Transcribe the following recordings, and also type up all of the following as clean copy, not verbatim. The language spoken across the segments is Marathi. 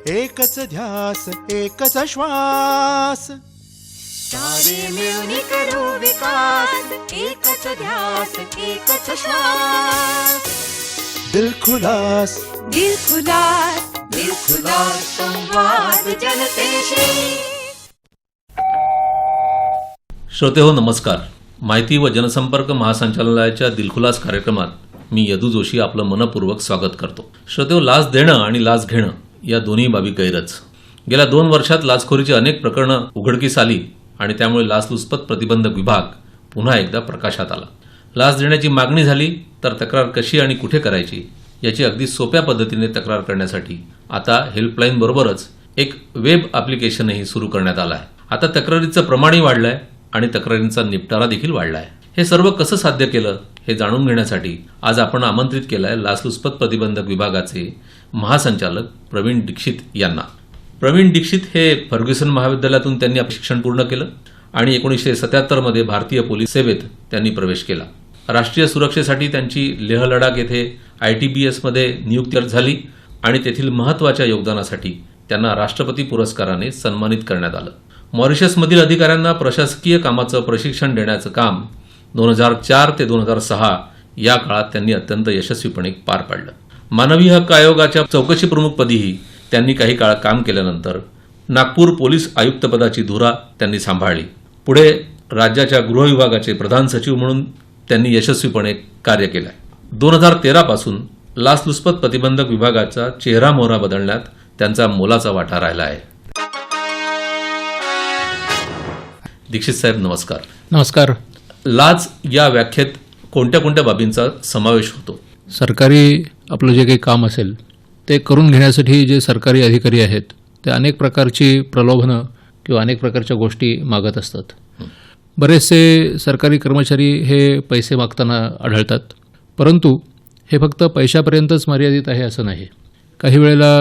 एकच ध्यास एकच श्वास, सारे मिळून करू विकास, एकच ध्यास एकच श्वास. दिलखुलास दिलखुलास दिलखुलास संवाद जनतेशी. श्रोते हो नमस्कार. माहिती व जनसंपर्क महासंचालनालयाच्या दिलखुलास कार्यक्रमात मी यदू जोशी आपलं मनपूर्वक स्वागत करतो. श्रोते हो, लाच देणं आणि लाच घेणं या दोन्ही बाबी गैरच. गेल्या 2 वर्षात लाचखोरीची अनेक प्रकरणं उघडकीस आली आणि त्यामुळे लाचलुचपत प्रतिबंधक विभाग पुन्हा एकदा प्रकाशात आला. लाच देण्याची मागणी झाली तर तक्रार कशी आणि कुठे करायची याची अगदी सोप्या पद्धतीने तक्रार करण्यासाठी आता हेल्पलाईन बरोबरच एक वेब ॲप्लिकेशनही सुरू करण्यात आलं आहे. आता तक्रारीचं प्रमाणही वाढलंय आणि तक्रारींचा निपटारा देखील वाढलाय. हे सर्व कसं साध्य केलं हे जाणून घेण्यासाठी आज आपण आमंत्रित केलंय लाचलुचपत प्रतिबंधक विभागाचे महासंचालक प्रवीण दीक्षित यांना. प्रवीण दीक्षित हे फर्ग्युसन महाविद्यालयातून त्यांनी आपलं शिक्षण पूर्ण केलं आणि 1977 मध्ये भारतीय पोलीस सेवेत त्यांनी प्रवेश केला. राष्ट्रीय सुरक्षेसाठी त्यांची लेह लडाख येथे ITBS मध्ये नियुक्ती झाली आणि तेथील महत्त्वाच्या योगदानासाठी त्यांना राष्ट्रपती पुरस्काराने सन्मानित करण्यात आलं. मॉरिशसमधील अधिकाऱ्यांना प्रशासकीय कामाचं प्रशिक्षण देण्याचं काम 2004 ते 2006 या काळात त्यांनी अत्यंत यशस्वीपणे पार पाडलं. मानवी हक्क आयोगाच्या चौकशी प्रमुखपदीही त्यांनी काही काळ काम केल्यानंतर नागपूर पोलीस आयुक्तपदाची धुरा त्यांनी सांभाळली. पुढे राज्याच्या गृह विभागाचे प्रधान सचिव म्हणून त्यांनी यशस्वीपणे कार्य केलं. 2013 पासून लाचलुचपत प्रतिबंधक विभागाचा चेहरा मोहरा बदलण्यात त्यांचा मोलाचा वाटा राहिला आहे. दीक्षित साहेब नमस्कार. नमस्कार. लाच या व्याख्येत कोणत्या कोणत्या बाबींचा समावेश होतो? सरकारी आपलं जे काही काम असेल ते करून घेण्यासाठी जे सरकारी अधिकारी आहेत ते अनेक प्रकारची प्रलोभनं किंवा अनेक प्रकारच्या गोष्टी मागत असतात. बरेचसे सरकारी कर्मचारी हे पैसे मागताना आढळतात, परंतु हे फक्त पैशापर्यंतच मर्यादित आहे असं नाही. काही वेळेला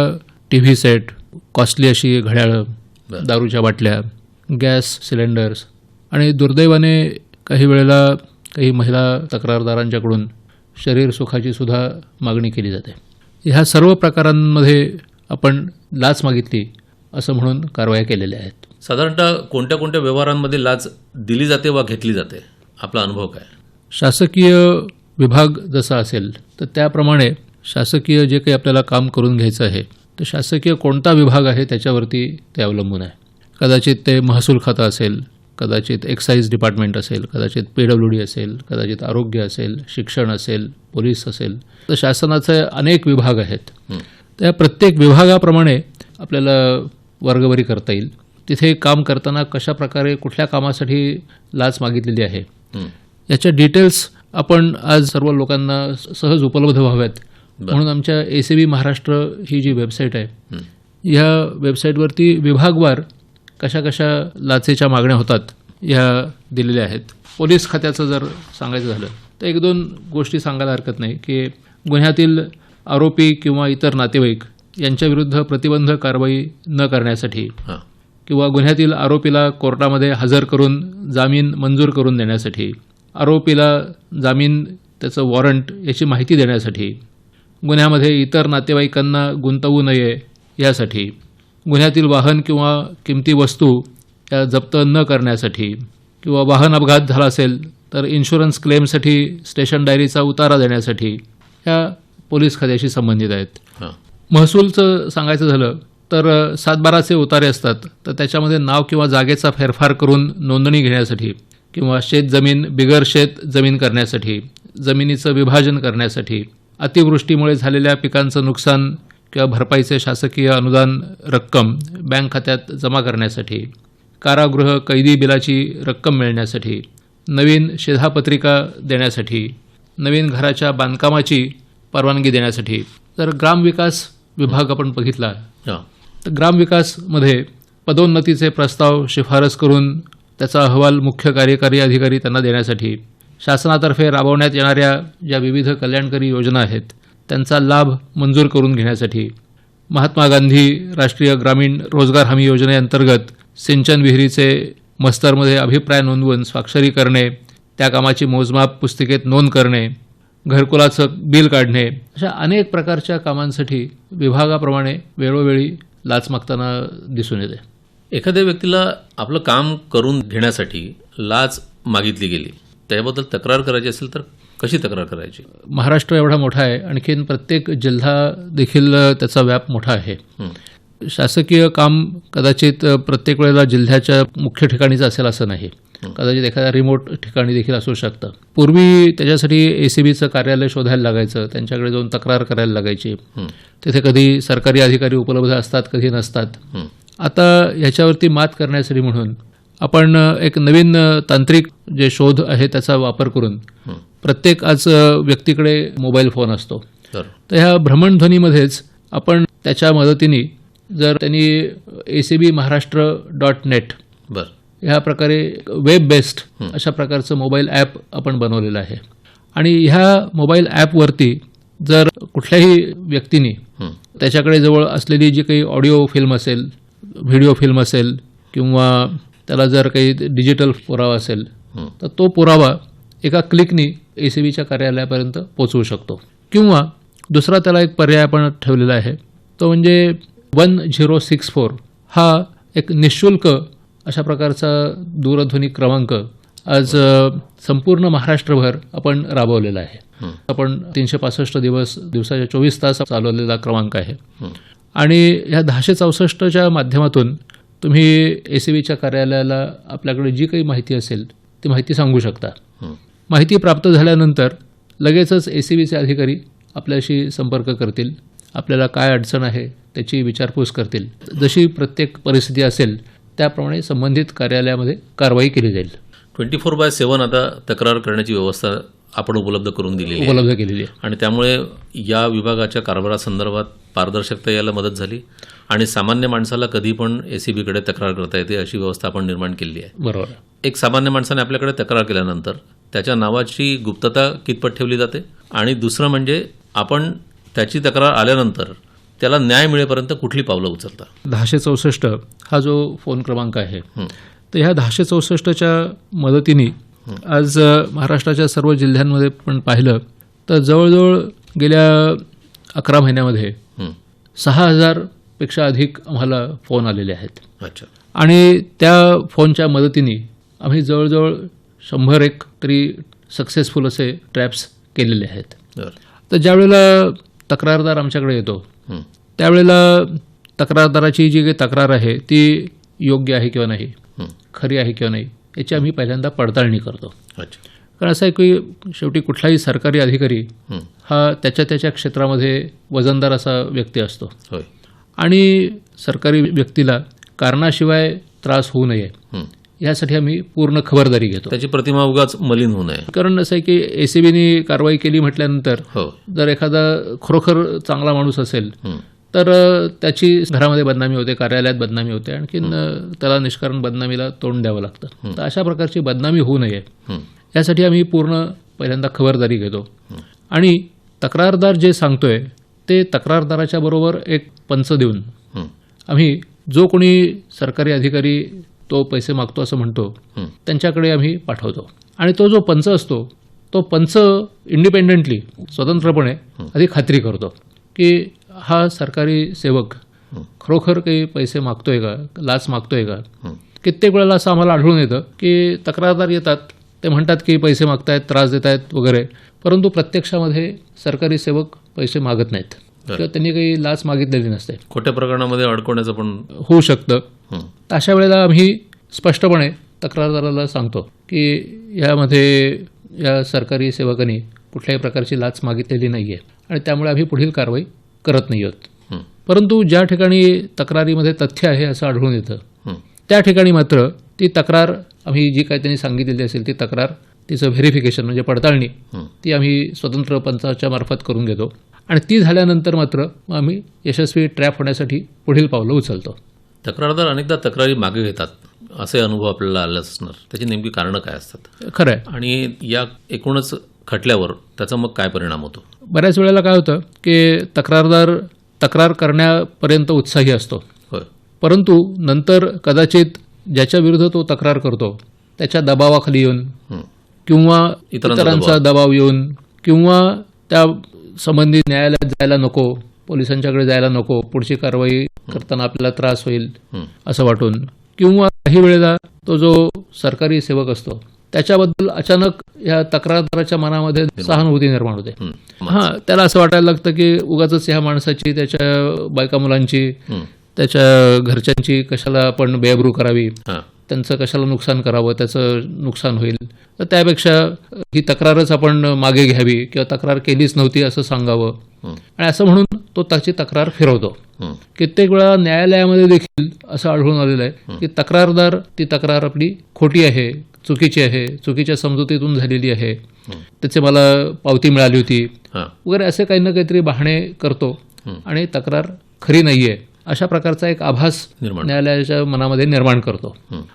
TV सेट, कॉस्टली अशी घड्याळं, दारूच्या बाटल्या, गॅस सिलेंडर्स आणि दुर्दैवाने काही वेळेला काही महिला तक्रारदारांच्याकडून शरीर सुखाची सुद्धा मागणी केली जाते. ह्या सर्व प्रकारांमध्ये आपण लाच मागितली असं म्हणून कारवाया केलेल्या आहेत. साधारणतः कोणत्या कोणत्या व्यवहारांमध्ये लाच दिली जाते वा घेतली जाते? आपला अनुभव काय? शासकीय विभाग जसा असेल तर त्याप्रमाणे शासकीय जे काही आपल्याला काम करून घ्यायचं आहे तर शासकीय कोणता विभाग आहे त्याच्यावरती ते अवलंबून आहे. कदाचित ते महसूल खातं असेल, कदाचित एक्साईज डिपार्टमेंट असेल, कदाचित PWD असेल, कदाचित आरोग्य असेल, शिक्षण असेल, पोलीस असेल. तर शासनाचे अनेक विभाग आहेत. त्या प्रत्येक विभागाप्रमाणे आपल्याला वर्गवारी करता येईल. तिथे काम करताना कशा प्रकारे कुठल्या कामासाठी लाच मागितलेली आहे याच्या डिटेल्स आपण आज सर्व लोकांना सहज उपलब्ध व्हाव्यात म्हणून आमच्या ACB महाराष्ट्र ही जी वेबसाईट आहे ह्या वेबसाईटवरती विभागवार कशा कशा लाचेच्या मागण्या होतात ह्या दिलेल्या आहेत. पोलीस खात्याचं जर सांगायचं झालं तर 1-2 गोष्टी सांगायला हरकत नाही की गुन्ह्यातील आरोपी किंवा इतर नातेवाईक यांच्याविरुद्ध प्रतिबंध कारवाई न करण्यासाठी किंवा गुन्ह्यातील आरोपीला कोर्टामध्ये हजर करून जामीन मंजूर करून देण्यासाठी, आरोपीला जामीन त्याचं वॉरंट याची माहिती देण्यासाठी, गुन्ह्यामध्ये इतर नातेवाईकांना गुंतवू नये यासाठी, गुन्ह्यातील वाहन किंवा किमती वस्तू या जप्त न करण्यासाठी किंवा वाहन अपघात झाला असेल तर इन्शुरन्स क्लेमसाठी स्टेशन डायरीचा उतारा देण्यासाठी ह्या पोलीस खात्याशी संबंधित आहेत. महसूलचं सांगायचं झालं तर 7/12चे उतारे असतात तर त्याच्यामध्ये नाव किंवा जागेचा फेरफार करून नोंदणी घेण्यासाठी किंवा शेतजमीन बिगर शेत जमीन करण्यासाठी, जमिनीचं विभाजन करण्यासाठी, अतिवृष्टीमुळे झालेल्या पिकांचं नुकसान किंवा भरपाईचे शासकीय अनुदान रक्कम बँक खात्यात जमा करण्यासाठी, कारागृह कैदी बिलाची रक्कम मिळण्यासाठी, नवीन शिधापत्रिका देण्यासाठी, नवीन घराच्या बांधकामाची परवानगी देण्यासाठी. जर ग्रामविकास विभाग आपण बघितला तर ग्रामविकासमध्ये पदोन्नतीचे प्रस्ताव शिफारस करून त्याचा अहवाल मुख्य कार्यकारी अधिकारी त्यांना देण्यासाठी, शासनातर्फे राबवण्यात येणाऱ्या ज्या विविध कल्याणकारी योजना आहेत त्यांचा लाभ मंजूर करून घेण्यासाठी, महात्मा गांधी राष्ट्रीय ग्रामीण रोजगार हमी योजनेअंतर्गत सिंचन विहिरीचे मस्तरमध्ये अभिप्राय नोंदवून स्वाक्षरी करणे, त्या कामाची मोजमाप पुस्तिकेत नोंद करणे, घरकुलाचं बिल काढणे, अशा अनेक प्रकारच्या कामांसाठी विभागाप्रमाणे वेळोवेळी लाच मागताना दिसून येते. एखाद्या व्यक्तीला आपलं काम करून घेण्यासाठी लाच मागितली गेली, त्याबद्दल तक्रार करायची असेल तर कशी तक्रार करायची? महाराष्ट्र एवढा मोठा आहे, आणखीन प्रत्येक जिल्हा देखील त्याचा व्याप मोठा आहे. शासकीय काम कदाचित प्रत्येक वेळेला जिल्ह्याच्या मुख्य ठिकाणीच असेल असं नाही, कदाचित एखाद्या रिमोट ठिकाणी देखील असू शकतं. पूर्वी त्याच्यासाठी ACBचं कार्यालय शोधायला लागायचं, त्यांच्याकडे जाऊन तक्रार करायला लागायची. तिथे कधी सरकारी अधिकारी उपलब्ध असतात, कधी नसतात. आता ह्याच्यावरती मात करण्यासाठी म्हणून आपण एक नवीन तांत्रिक जे शोध आहे त्याचा वापर करून प्रत्येक आज व्यक्तीकडे मोबाईल फोन असतो. तर ह्या भ्रमणध्वनीमध्येच आपण त्याच्या मदतीने जर त्यांनी acbmaharashtra.net ह्या प्रकारे वेब बेस्ड अशा प्रकारचं मोबाईल ॲप आपण बनवलेलं आहे. आणि ह्या मोबाईल ॲपवरती जर कुठल्याही व्यक्तीने त्याच्याकडे जवळ असलेली जी काही ऑडिओ फिल्म असेल, व्हिडिओ फिल्म असेल, किंवा त्याला जर काही डिजिटल पुरावा असेल, तर तो पुरावा एका क्लिकनी ACBच्या कार्यालयापर्यंत पोहोचवू शकतो. किंवा दुसरा त्याला एक पर्याय आपण ठेवलेला आहे, तो म्हणजे 1064 हा एक निःशुल्क अशा प्रकारचा दूरध्वनी क्रमांक आज संपूर्ण महाराष्ट्रभर आपण राबवलेला आहे. आपण 365 दिवस दिवसाच्या 24 तास चालवलेला क्रमांक आहे. आणि ह्या 1064च्या माध्यमातून तुम्ही ACBच्या कार्यालयाला आपल्याकडे जी काही माहिती असेल ती माहिती सांगू शकता. माहिती प्राप्त झाल्यानंतर लगेचच ACBचे अधिकारी आपल्याशी संपर्क करतील, आपल्याला काय अडचण आहे त्याची विचारपूस करतील. जशी प्रत्येक परिस्थिती असेल त्याप्रमाणे संबंधित कार्यालयामध्ये कारवाई केली जाईल. 24/7 आता तक्रार करण्याची व्यवस्था आपण उपलब्ध करून दिलेली केलेली आहे. आणि त्यामुळे या विभागाच्या कारभारासंदर्भात पारदर्शकता यायला मदत झाली आणि सामान्य माणसाला कधी पण ACBकडे तक्रार करता येते अशी व्यवस्था आपण निर्माण केली आहे. बरोबर. एक सामान्य माणसाने आपल्याकडे तक्रार केल्यानंतर त्याच्या नावाची गुप्तता कितपत ठेवली जाते, आणि दुसरं म्हणजे आपण त्याची तक्रार आल्यानंतर त्याला न्याय मिळेपर्यंत कुठली पावलं उचलता? 1064 हा जो फोन क्रमांक आहे, तर ह्या 1064च्या मदतीने आज महाराष्ट्राच्या सर्व जिल्ह्यांमध्ये पण पाहिलं तर जवळजवळ गेल्या 11 महिन्यामध्ये 6000 पेक्षा अधिक आम्हाला फोन आलेले आहेत. अच्छा. आणि त्या फोनच्या मदतीने आम्ही जवळजवळ 100 तरी सक्सेसफुल असे ट्रॅप्स केलेले आहेत. तर ज्यावेळेला तक्रारदार आमच्याकडे येतो त्यावेळेला तक्रारदाराची जी काही तक्रार आहे ती योग्य आहे किंवा नाही, खरी आहे किंवा नाही, याची आम्ही पहिल्यांदा पडताळणी करतो. कारण असं आहे की शेवटी कुठलाही सरकारी अधिकारी हा त्याच्या क्षेत्रामध्ये वजनदार असा व्यक्ती असतो. आणि सरकारी व्यक्तीला कारणाशिवाय त्रास होऊ नये यासाठी आम्ही पूर्ण खबरदारी घेतो. त्याची प्रतिमा उगाच मलिन होऊ नये. कारण असं आहे की ACBने कारवाई केली म्हटल्यानंतर जर एखादा खरोखर चांगला माणूस असेल तर त्याची घरामध्ये बदनामी होते, कार्यालयात बदनामी होते, आणखीन त्याला निष्कारण बदनामीला तोंड द्यावं लागतं. तर अशा प्रकारची बदनामी होऊ नये यासाठी आम्ही पूर्ण पहिल्यांदा खबरदारी घेतो. आणि तक्रारदार जे सांगतोय ते तक्रारदाराच्या बरोबर एक पंच देऊन आम्ही जो कोणी सरकारी अधिकारी तो पैसे मागतो असं म्हणतो त्यांच्याकडे आम्ही पाठवतो. आणि तो जो पंच असतो तो पंच इंडिपेंडेंटली स्वतंत्रपणे आधी खात्री करतो की हा सरकारी सेवक खरोखर काही पैसे मागतोय का, लाच मागतोय का. कित्येक वेळेला असं आम्हाला आढळून येतं की तक्रारदार येतात, ते म्हणतात की पैसे मागतायत, त्रास देत आहेत वगैरे, परंतु प्रत्यक्षामध्ये सरकारी सेवक पैसे मागत नाहीत किंवा त्यांनी काही लाच मागितलेली नसते. खोट्या प्रकरणामध्ये अडकवण्याचं पण होऊ शकतं. अशा वेळेला आम्ही स्पष्टपणे तक्रारदाराला सांगतो की यामध्ये या सरकारी सेवकांनी कुठल्याही प्रकारची लाच मागितलेली नाही आहे आणि त्यामुळे आम्ही पुढील कारवाई करत नाही आहोत. परंतु ज्या ठिकाणी तक्रारीमध्ये तथ्य आहे असं आढळून येतं त्या ठिकाणी मात्र ती तक्रार आम्ही जी काय त्यांनी सांगितलेली असेल ती तक्रार, तिचं व्हेरिफिकेशन म्हणजे पडताळणी ती आम्ही स्वतंत्र पंचाच्या मार्फत करून घेतो. आणि ती झाल्यानंतर मात्र आम्ही यशस्वी ट्रॅप होण्यासाठी पुढील पावलं उचलतो. तक्रारदार अनेकदा तक्रारी मागे घेतात असे अनुभव आपल्याला आले असणार, त्याची नेमकी कारणं काय असतात? खरं आहे. आणि या एकूणच खटल्यावर त्याचा मग काय परिणाम होतो? बऱ्याच वेळेला काय होतं की तक्रारदार तक्रार करण्यापर्यंत उत्साही असतो, परंतु नंतर कदाचित ज्याच्या विरुद्ध तो तक्रार करतो त्याच्या दबावाखाली येऊन किंवा इतरांचा दबाव येऊन किंवा त्या संबंधित न्यायालयात जायला नको पोलिसांच्याकडे जायला नको, पुढची कारवाई करताना आपल्याला त्रास होईल असं वाटून, किंवा काही वेळेला तो जो सरकारी सेवक असतो त्याच्याबद्दल अचानक या तक्रारदाराच्या मनामध्ये सहानुभूती निर्माण होते. त्याला असं वाटायला लागतं की उगाचच ह्या माणसाची, त्याच्या बायका मुलांची, त्याच्या घरच्यांची कशाला आपण बेअब्रू करावी, त्यांचं कशाला नुकसान करावं, त्याचं नुकसान होईल, तर त्यापेक्षा ही तक्रारच आपण मागे घ्यावी किंवा तक्रार केलीच नव्हती असं सांगावं. आणि असं म्हणून तो त्याची तक्रार फिरवतो. कित्येक वेळा न्यायालयामध्ये देखील असं आढळून आलेलं आहे की तक्रारदार ती तक्रार आपली खोटी आहे, चुकीची आहे, चुकीच्या समजुतीतून झालेली आहे, त्याचे मला पावती मिळाली होती वगैरे असे काही ना काहीतरी बहाणे करतो आणि तक्रार खरी नाहीये अशा प्रकारचा एक आभास न्यायालयाच्या मनामध्ये निर्माण करतो.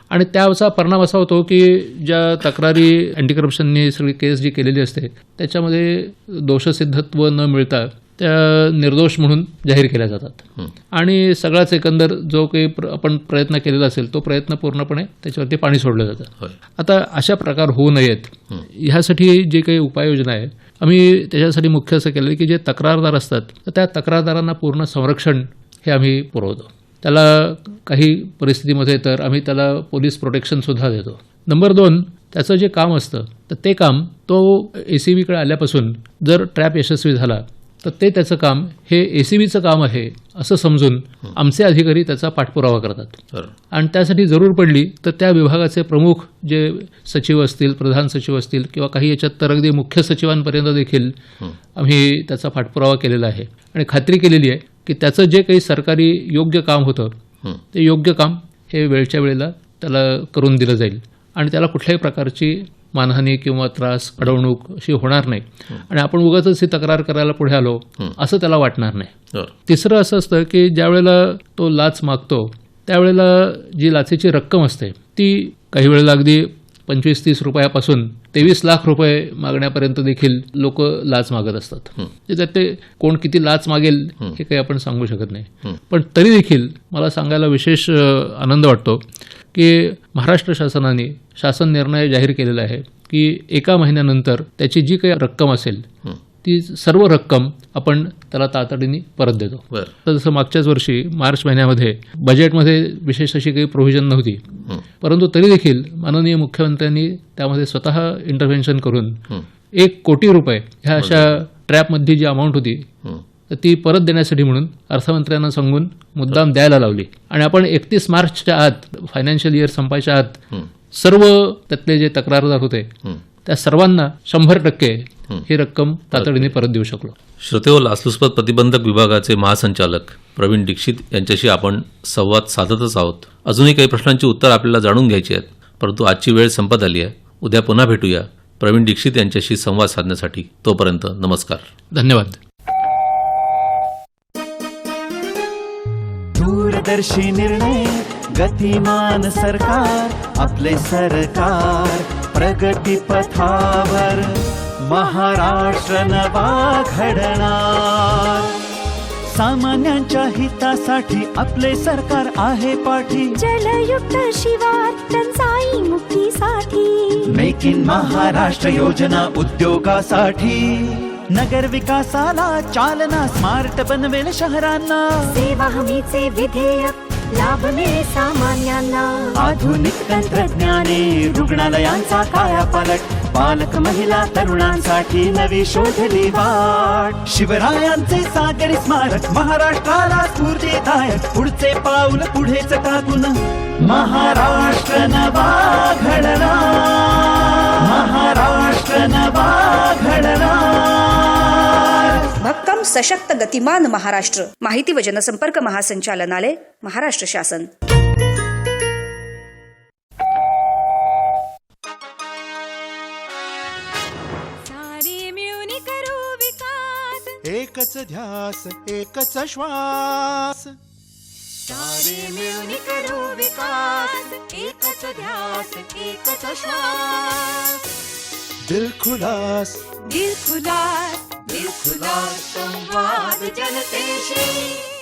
आणि त्याचा परिणाम असा होतो की ज्या तक्रारी अँटी करप्शननी सगळी केस जी केलेली असते त्याच्यामध्ये दोषसिद्धत्व न मिळता त्या निर्दोष म्हणून जाहीर केल्या जातात आणि सगळाच एकंदर जो काही आपण प्रयत्न केलेला असेल तो प्रयत्न पूर्णपणे त्याच्यावरती पाणी सोडलं जातं. आता अशा प्रकार होऊ नयेत ह्यासाठी जे काही उपाययोजना आहे आम्ही त्याच्यासाठी मुख्य असं केलं की जे तक्रारदार असतात तर त्या तक्रारदारांना पूर्ण संरक्षण हे आम्ही पुरवतो. त्याला काही परिस्थितीमध्ये तर आम्ही त्याला पोलीस प्रोटेक्शनसुद्धा देतो. नंबर 2, त्याचं जे काम असतं तर ते काम तो ACBकडे आल्यापासून जर ट्रॅप यशस्वी झाला तर ते त्याचं काम हे ACBचं काम आहे असं समजून आमचे अधिकारी त्याचा पाठपुरावा करतात. आणि त्यासाठी जरूर पडली तर त्या विभागाचे प्रमुख जे सचिव असतील, प्रधान सचिव असतील किंवा काही याच्यात तर अगदी मुख्य सचिवांपर्यंत देखील आम्ही त्याचा पाठपुरावा केलेला आहे आणि खात्री केलेली आहे की त्याचं जे काही सरकारी योग्य काम होतं ते योग्य काम हे वेळच्या वेळेला त्याला करून दिलं जाईल आणि त्याला कुठल्याही प्रकारची मानहानी किंवा त्रास, अडवणूक अशी होणार नाही आणि आपण उगाचच ही तक्रार करायला पुढे आलो असं त्याला वाटणार नाही. तिसरं असं असतं की ज्या वेळेला तो लाच मागतो त्यावेळेला जी लाचेची रक्कम असते ती काही वेळेला अगदी 25-30 रुपयापासून 23 लाख रुपये मागण्यापर्यंत देखील लोक लाच मागत असतात. त्याच्यात ते कोण किती लाच मागेल हे काही आपण सांगू शकत नाही. पण तरी देखील मला सांगायला विशेष आनंद वाटतो की महाराष्ट्र शासनाने शासन निर्णय जाहीर केलेला आहे की 1 महिन्यानंतर त्याची जी काही रक्कम असेल ती सर्व रक्कम आपण त्याला तातडीने परत देतो. तर जसं मागच्याच वर्षी मार्च महिन्यामध्ये बजेटमध्ये विशेष अशी काही प्रोव्हिजन नव्हती, परंतु तरी देखील माननीय मुख्यमंत्र्यांनी त्यामध्ये स्वतः इंटरव्हेन्शन करून 1 कोटी रुपये ह्या अशा ट्रॅपमध्ये जी अमाऊंट होती तर ती परत देण्यासाठी म्हणून अर्थमंत्र्यांना सांगून मुद्दाम द्यायला लावली आणि आपण 31 मार्चच्या आत, फायनान्शियल इयर संपायच्या आत सर्व त्यातले जे तक्रारदार होते त्या सर्वांना 100% ही रक्कम तातडीने परत देऊ शकलो. श्रोतेहो, लाचलुचपत प्रतिबंधक विभागाचे महासंचालक प्रवीण दीक्षित यांच्याशी आपण संवाद साधतच आहोत. अजूनही काही प्रश्नांची उत्तर आपल्याला जाणून घ्यायची आहेत, परंतु आजची वेळ संपत आली आहे. उद्या पुन्हा भेटूया प्रवीण दीक्षित यांच्याशी संवाद साधण्यासाठी. तोपर्यंत नमस्कार. धन्यवाद. दूरदर्शी निर्णय, गतिमान सरकार, आपले सरकार प्रगती पथावर, महाराष्ट्र नवा घडणार. सामान्यांच्या हितासाठी आपले सरकार आहे पाठी. जलयुक्त शिवार टंचाई मुक्तीसाठी, मेक इन महाराष्ट्र योजना उद्योगासाठी. नगर विकासाला चालना, स्मार्ट बनवेल शहरांना. सेवा हमीचे विधेयक लाभले सामान्यांना. आधुनिक तंत्रज्ञाने रुग्णालयांचा कायापालट, पालक महिला तरुणांसाठी नवी शोधली वाट. शिवरायांचे सागरी स्मारक महाराष्ट्राला स्फूर्तीदायक. पुढचे पाऊल पुढेच टाकून महाराष्ट्र नवा घडणार. महाराष्ट्र नवा घडणार. भक्कम सशक्त गतिमान महाराष्ट्र. माहिती व जनसंपर्क महासंचालनालय, महाराष्ट्र शासन. सारे मिळून करू विकास, एकच ध्यास, एकच श्वास. सारे मिळून करू विकास, एकच ध्यास, एकच श्वास. दिल खुलास, दिल खुलास, दिल खुलास संवाद जनतेशी.